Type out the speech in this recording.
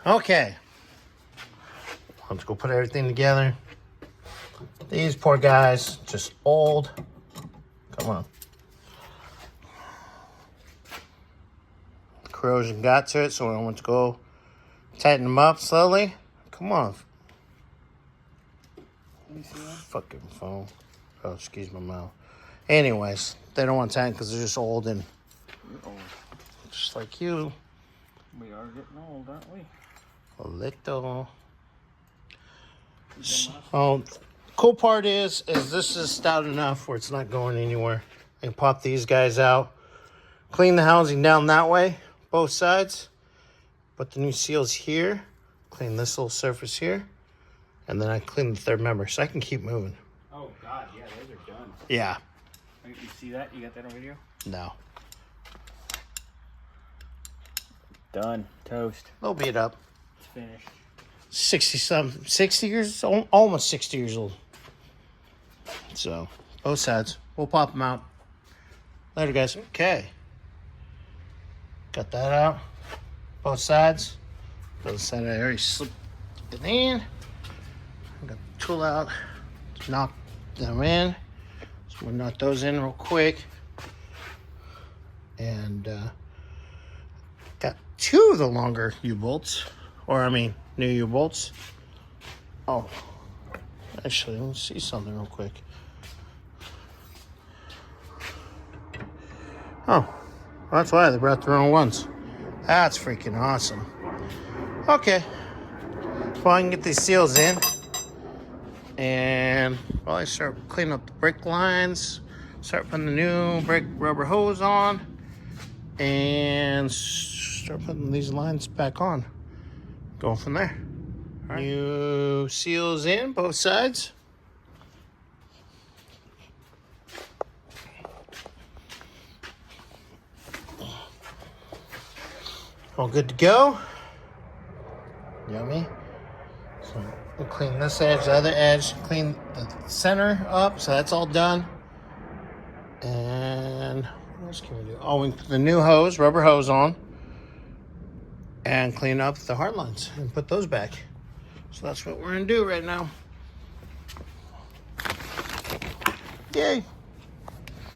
Okay. Let's go put everything together. These poor guys, just old. Come on. Corrosion got to it, so I want to go tighten them up slowly. Come on. Let me see that. Fucking phone. Oh, excuse my mouth. Anyways, they don't want to tighten because they're just old and old. Just like you. We are getting old, aren't we? A little. So, cool part is this is stout enough where it's not going anywhere. I can pop these guys out, clean the housing down that way, both sides. Put the new seals here, clean this little surface here, and then I clean the third member so I can keep moving. Oh God, yeah, those are done. Yeah. You see that? You got that on video? No. Done. Toast. A little beat up. It's finished. 60-something, 60 years, almost 60 years old. So, both sides. We'll pop them out. Later, guys. Okay. Got that out. Both sides. Both sides, I already slipped it in. I got the tool out to knock them in. So we'll knock those in real quick. And got two of the longer U-bolts. Or, I mean, new U-bolts. Oh. Actually, let's see something real quick. Oh. That's why they brought their own ones. That's freaking awesome. Okay. Well, I can get these seals in. And probably start cleaning up the brake lines. Start putting the new brake rubber hose on. And start putting these lines back on. Going from there. All right. New seals in both sides. All good to go. Yummy. So we'll clean this edge, the other edge, clean the center up, so that's all done. And what else can we do? Oh, we can put the new hose, rubber hose on. And clean up the hard lines and put those back. So that's what we're gonna do right now. Yay.